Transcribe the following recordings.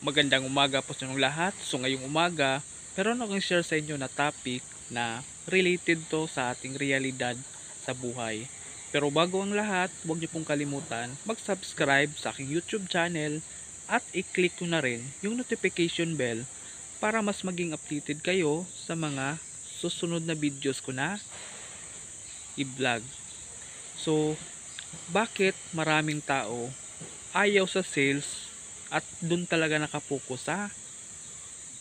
Magandang umaga po sa inyong lahat. So ngayong umaga, meron akong share sa inyo na topic na related to sa ating realidad sa buhay. Pero bago ang lahat, huwag niyo pong kalimutan mag-subscribe sa aking YouTube channel at i-click ko na rin yung notification bell para mas maging updated kayo sa mga susunod na videos ko na i-vlog. So, bakit maraming tao ayaw sa sales at dun talaga nakapokus sa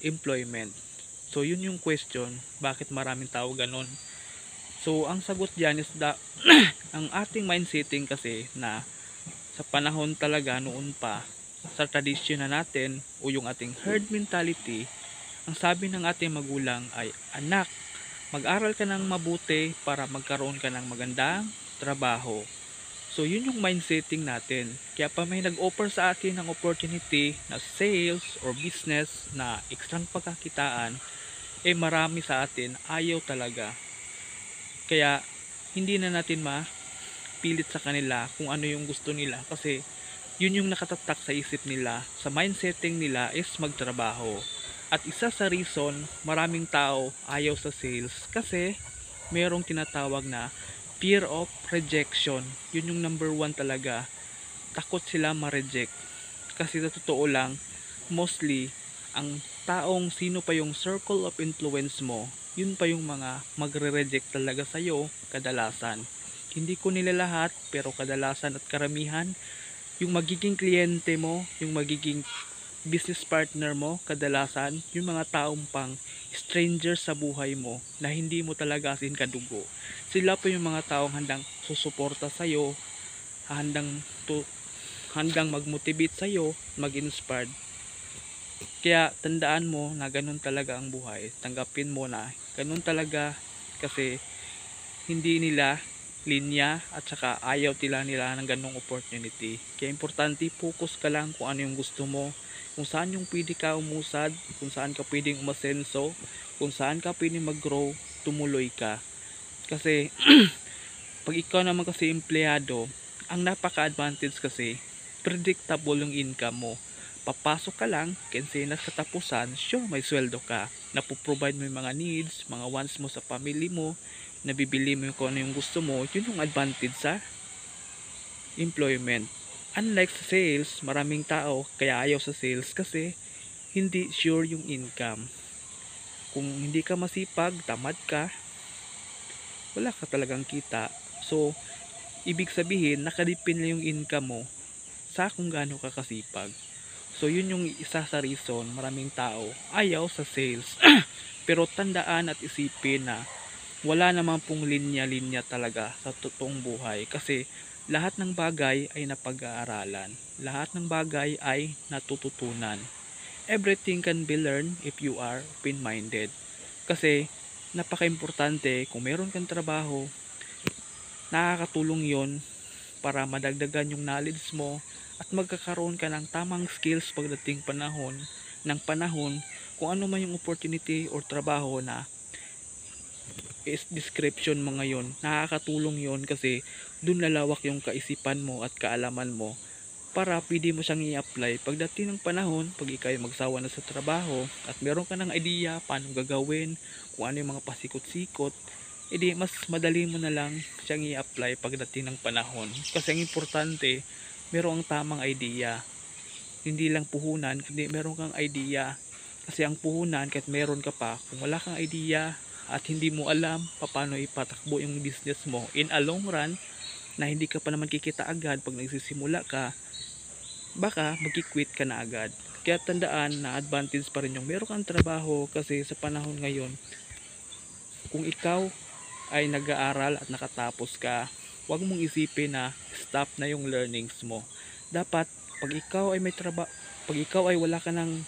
employment? So yun yung question, bakit maraming tao ganon? So ang sagot diyan is ang ating mindsetting kasi na sa panahon talaga noon pa, sa tradisyon na natin o yung ating herd mentality, ang sabi ng ating magulang ay, anak, mag-aral ka ng mabuti para magkaroon ka ng magandang trabaho. So yun yung mindsetting natin. Kaya pa may nag-offer sa atin ng opportunity na sales or business na ekstrang pagkakitaan, marami sa atin ayaw talaga. Kaya hindi na natin mapilit sa kanila kung ano yung gusto nila, kasi yun yung nakatatak sa isip nila, sa mindsetting nila is magtrabaho. At isa sa reason maraming tao ayaw sa sales kasi merong tinatawag na fear of rejection. Yun yung number one talaga. Takot sila ma-reject. Kasi sa totoo lang, mostly, ang taong sino pa yung circle of influence mo, yun pa yung mga magre-reject talaga sa'yo kadalasan. Hindi ko nila lahat, pero kadalasan at karamihan, yung magiging kliyente mo, yung magiging business partner mo, kadalasan, yung mga taong pang stranger sa buhay mo na hindi mo talaga asin kadugo. Sila po yung mga taong handang susuporta sa'yo, handang mag-motivate sa'yo, mag-inspired. Kaya tandaan mo na ganun talaga ang buhay. Tanggapin mo na ganun talaga, kasi hindi nila linya at saka ayaw nila ng ganung opportunity. Kaya importante, focus ka lang kung ano yung gusto mo, kung saan yung pwede ka umusad, kung saan ka pwedeng umasenso, kung saan ka pwedeng mag-grow, tumuloy ka. Kasi pag ikaw naman kasi empleyado, ang napaka-advantage kasi, predictable yung income mo. Papasok ka lang, kinsenas katapusan, sure may sweldo ka. Napoprovide mo yung mga needs, mga wants mo sa family mo, nabibili mo yung kung ano yung gusto mo. Yun yung advantage sa employment. Unlike sa sales, maraming tao kaya ayaw sa sales kasi hindi sure yung income. Kung hindi ka masipag, tamad ka, wala ka talagang kita. So, ibig sabihin, nakadepende yung income mo sa kung gaano ka kasipag. So, yun yung isa sa reason maraming tao ayaw sa sales. Pero tandaan at isipin na wala naman pong linya-linya talaga sa totoong buhay, kasi lahat ng bagay ay napag-aaralan. Lahat ng bagay ay natututunan. Everything can be learned if you are open-minded. Kasi napaka-importante, kung meron kang trabaho, nakakatulong yon para madagdagan yung knowledge mo at magkakaroon ka ng tamang skills pagdating panahon kung ano man yung opportunity or trabaho na is description mo ngayon. Nakakatulong yon kasi dun lalawak yung kaisipan mo at kaalaman mo para pwede mo siyang i-apply pagdating ng panahon, pag ikaw ay magsawa na sa trabaho at meron ka ng idea paano gagawin, kung ano yung mga pasikot-sikot, edi mas madali mo na lang siyang i-apply pagdating ng panahon. Kasi ang importante, meron kang tamang idea, hindi lang puhunan, kundi meron kang idea. Kasi ang puhunan, kahit meron ka pa, kung wala kang idea at hindi mo alam paano ipatakbo yung business mo in a long run, na hindi ka pa naman kikita agad pag nagsisimula ka, baka magki-quit ka na agad. Kaya tandaan na advantage pa rin yung meron kang trabaho, kasi sa panahon ngayon, kung ikaw ay nag-aaral at nakatapos ka, huwag mong isipin na stop na yung learnings mo. Dapat pag ikaw ay may trabaho, pag ikaw ay wala ka ng,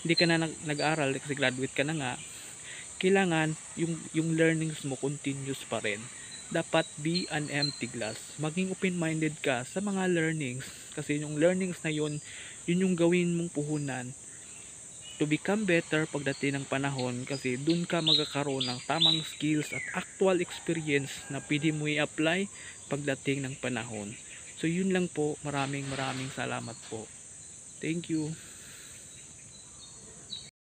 hindi ka na nag-aaral kasi graduate ka na nga, kailangan yung learnings mo continuous pa rin. Dapat be an empty glass. Maging open-minded ka sa mga learnings, kasi yung learnings na yun yung gawin mong puhunan to become better pagdating ng panahon, kasi dun ka magkakaroon ng tamang skills at actual experience na pwede mo i-apply pagdating ng panahon. So yun lang po, maraming salamat po. Thank you.